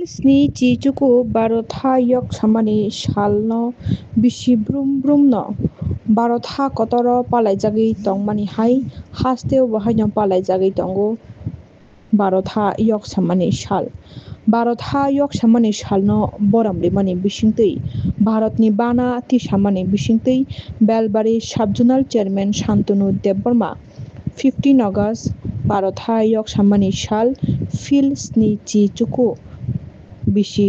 Sni chi chuku barotha yok samani salno bisi brum brum no barotha kotoro palaijagui tongmani hai hasteo bahai no palaijagui tongo barotha yok samani sal barotha yok samani salno boramrimani bisingtui bharatni bana ti samani bisingtui belbari subjonal chairman Shantanu Debbarma 15 August barotha yok samani sal fil sni chi chuku bisi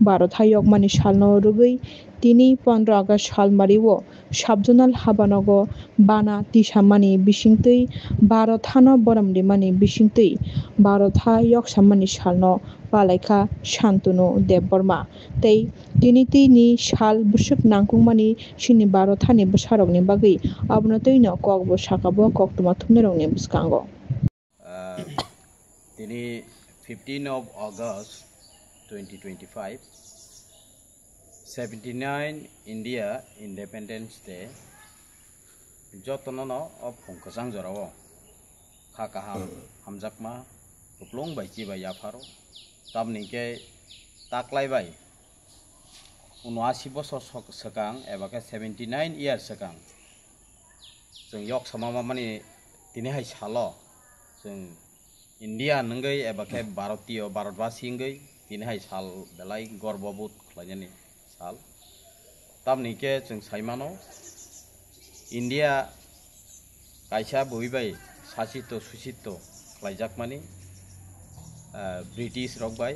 barotha yok mani salno rugui tini 15 August salmario subjonal habanogo bana tisamani bisingtui barothano boramrimani bisingtui barotha yok samani salno palaika Shantanu Debbarma tei tini sal busuk nangkukmani sini barothani bwsarokni bagui abono tui no kok bo sakabo kok tuma thumnirokni bwskango. Tini 15 of August 2025 79 India Independence Day jotono no of phongkhasang jorao khakaham hamjakma kuplong bai chi bai yafaro tamni ke taklai bai 79 bosor sakang eba ke 79 years sakang जों yok samama mani tini hai salo जों India nunggai eba ke Bharatiyo Bharatbasi ngai tini hai sal belai gorbobut khlaiani sal tamni ke जों saimano India kaisa boibai sasito susito khlaijakmani British rok bai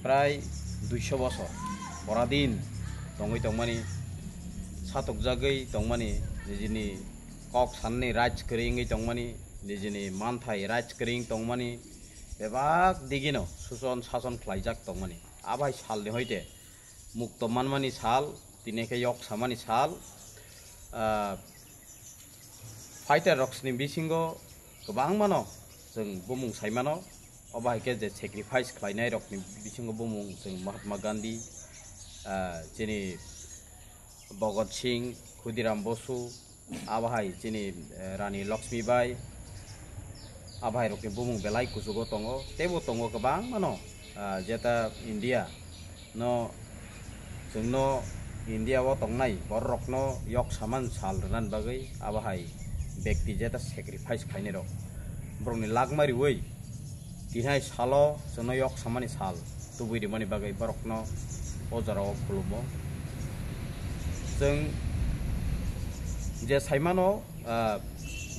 prai 200 bosor poradin tongoi tongmani satokjagoi tongmani nijini kok sanni raj kringi tongmani nijini manthai raj kring tongmani bebak digino suson sason khlaijak tongmani abai sal ni hoite mukto manmani sal tineke yok samani sal fighter rocks ni bisingo gobang mano जों bumung saimano abai ke je sacrifice khlainai rok ni bisingo bumung जों Mahatma Gandhi jini Bhagat Singh Khudiram Bosu abahai jini Rani Lakshmi Bai abahai rokni bumung belai kusugo tongo tebo tongo gobang mano jeta India no जोंनो India o tongnai borok no yok saman sal ranan bagai abahai ব্যক্তি jeta sacrifice khainai rok brongni lagmari oi tinhai salo jono yok samani sal tubui rimani bagai borokno ojaro khulumo जों je saimano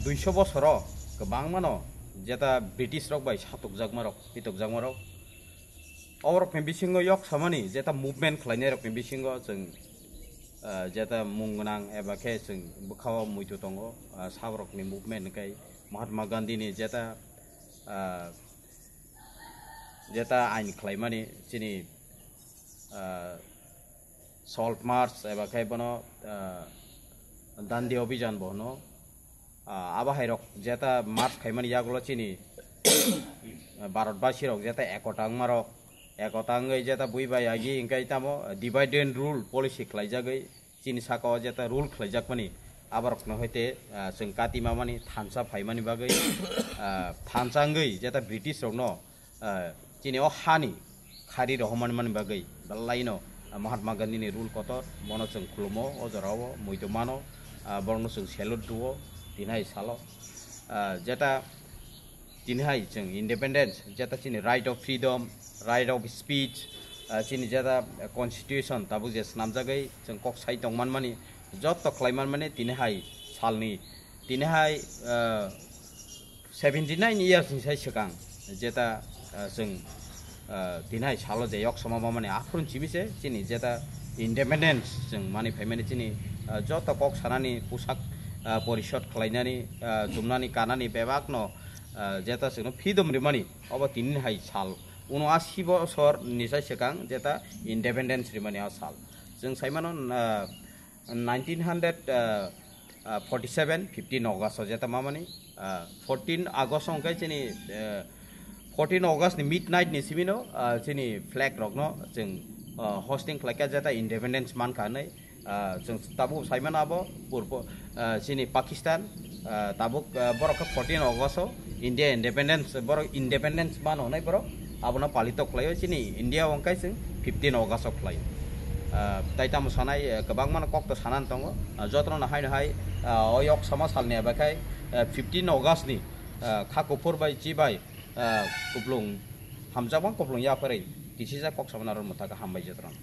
200 bosoro gobang mano jeta British rok bai satokjakmarok pitokjakmarok aborok ni bisingo yok samani jeta movement khlainai rok ni bisingo जों jeta mungnang eba ke जों bukhawa muitu tongo sabrok ni movement kai Mahatma Gandhi ni jeta ain khlaimani chini salt march eba kai bono dandi abhijan bono abahai rok jeta march khaimani yagulo chini Bharatbasi rok jeta ekotang marok ekotangai jeta buibai agi ingkai tamo divide and rule policy khlaijagai chini sakao jeta rule khlaijakmani abarok no hoite जों kati mamani thansa phaimani bagai thansangai jeta British rok no chini o hani khari rohman mani bagai balaino Mahatma Gandhi ni rule kotor mono जों khulumo ojarawo muito mano borno जों salute duo tinhai salo jeta tinhai जों independence jeta chini right of freedom right of speech chini jeta constitution tabu je snamjagai जों kok sai tongman mani jotto khlaiman mane tinhai salni tinhai 79 years ni sai sakang jeta जों tinhai salo je yok samama mane afrun chibise chini jeta independence जों mani phaimani chini jotto kok sanani pusak porishod khlainani jumnani kanani bebakno jeta जों freedom rimani obo tinhai sal 79 bosor nisai sekang jeta independence rimani asal जों saimano 1947 15 August jeta mamani 14 August ongkai chini 14 August ni midnight ni simino chini flag rokno जों hosting khlaika jeta independence man kanai जों tabu saimano abo purbo chini Pakistan tabuk borok 14 August India independence borok independence man honai borok abona palito khlaio chini India wangkai sing 15 August ok khlaio tai tam sanai kabang mana kok to sanan tongo jotro na hai oyok sama salni abakai 15 August ni khakopor bai chi bai kuplung hamjabang kuplung ya pare kisisa kok samanaron mutaka hambai jotron